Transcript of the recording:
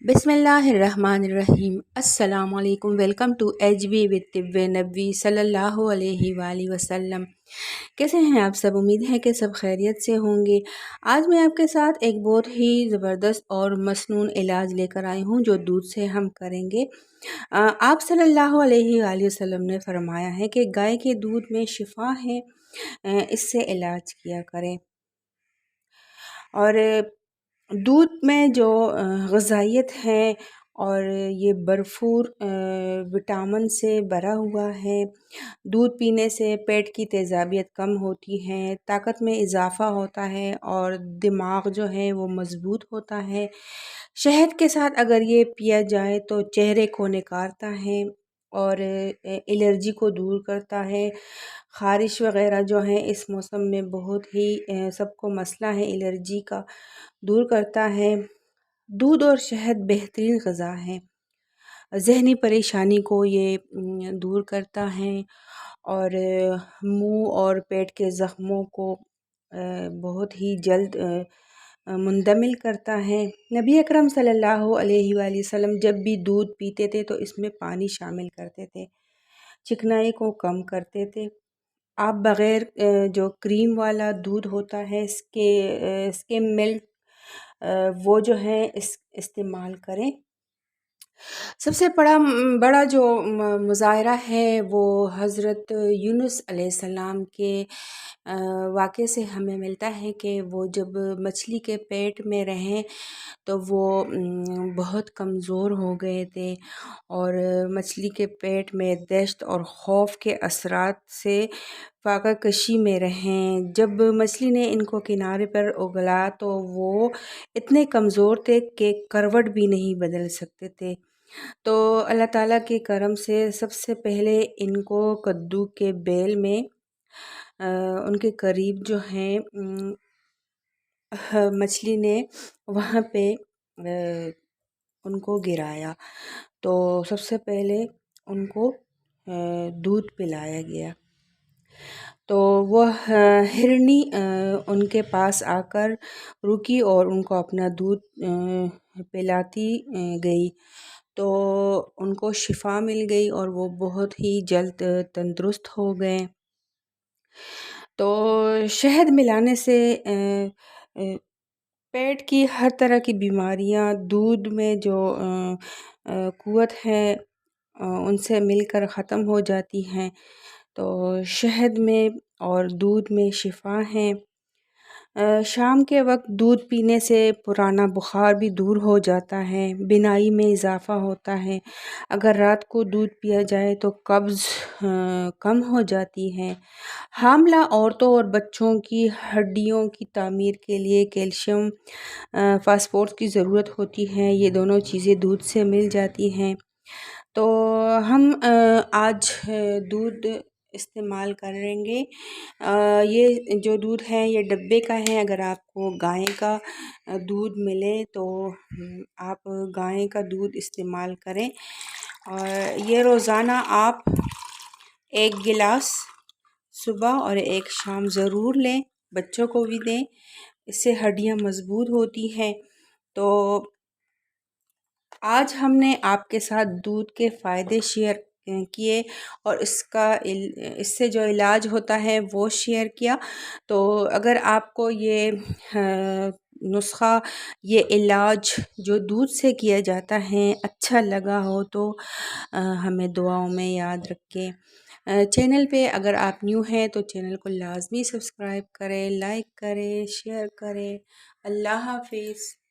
बिस्मिल्लाहिर्रहमानिर्रहीम। अस्सलाम वालेकुम। Welcome to H B with तिब्ब नबी सल्लल्लाहु अलैहि वसल्लम। कैसे हैं आप सब? उम्मीद है कि सब खैरियत से होंगे। आज मैं आपके साथ एक बहुत ही ज़बरदस्त और मसनून इलाज लेकर आई हूँ जो दूध से हम करेंगे। आप सल्लल्लाहु अलैहि वसल्लम ने फरमाया है कि गाय के दूध में शिफा है, इससे इलाज किया करें। और दूध में जो ग़िज़ाइयत है और ये भरपूर विटामिन से भरा हुआ है। दूध पीने से पेट की तेज़ाबियत कम होती है, ताकत में इजाफ़ा होता है और दिमाग जो है वो मज़बूत होता है। शहद के साथ अगर ये पिया जाए तो चेहरे को निखारता है और एलर्जी को दूर करता है। ख़ारिश वग़ैरह जो है इस मौसम में बहुत ही सबको मसला है एलर्जी का, दूर करता है। दूध और शहद बेहतरीन ग़िज़ा है। ज़हनी परेशानी को ये दूर करता है और मुंह और पेट के ज़ख्मों को बहुत ही जल्द मुंदमिल करता है। नबी अकरम सल्लल्लाहु अलैहि वसल्लम जब भी दूध पीते थे तो इसमें पानी शामिल करते थे, चिकनाई को कम करते थे। आप बग़ैर जो क्रीम वाला दूध होता है स्किम मिल्क, वो जो है इस्तेमाल करें। सबसे बड़ा जो मुज़ाहिरा है वो हज़रत यूनुस अलैहिस्सलाम के वाक़े से हमें मिलता है कि वो जब मछली के पेट में रहें तो वो बहुत कमज़ोर हो गए थे और मछली के पेट में दहशत और ख़ौफ़ के असरात से फ़ाक़ा कशी में रहें। जब मछली ने इनको किनारे पर उगला तो वो इतने कमज़ोर थे कि करवट भी नहीं बदल सकते थे। तो अल्लाह ताला के करम से सबसे पहले इनको कद्दू के बेल में उनके करीब जो हैं मछली ने वहाँ पे उनको गिराया, तो सबसे पहले उनको दूध पिलाया गया। तो वह हिरनी उनके पास आकर रुकी और उनको अपना दूध पिलाती गई, तो उनको शिफा मिल गई और वो बहुत ही जल्द तंदुरुस्त हो गए। तो शहद मिलाने से पेट की हर तरह की बीमारियां दूध में जो क़ुव्वत है उनसे मिलकर ख़त्म हो जाती हैं। तो शहद में और दूध में शिफा है। शाम के वक्त दूध पीने से पुराना बुखार भी दूर हो जाता है, बीनाई में इजाफ़ा होता है। अगर रात को दूध पिया जाए तो कब्ज़ कम हो जाती है। हामला औरतों और बच्चों की हड्डियों की तामीर के लिए कैल्शियम फ़ॉस्फोरस की ज़रूरत होती है, ये दोनों चीज़ें दूध से मिल जाती हैं। तो हम आज दूध इस्तेमाल करेंगे। ये जो दूध है ये डब्बे का है। अगर आपको गाय का दूध मिले तो आप गाय का दूध इस्तेमाल करें और ये रोज़ाना आप 1 गिलास सुबह और 1 शाम ज़रूर लें, बच्चों को भी दें, इससे हड्डियाँ मज़बूत होती हैं। तो आज हमने आपके साथ दूध के फ़ायदे शेयर किए और इससे जो इलाज होता है वो शेयर किया। तो अगर आपको ये नुस्ख़ा, ये इलाज जो दूध से किया जाता है अच्छा लगा हो तो हमें दुआओं में याद रखें। चैनल पे अगर आप न्यू हैं तो चैनल को लाज़मी सब्सक्राइब करें, लाइक करें, शेयर करें। अल्लाह हाफ़िज़।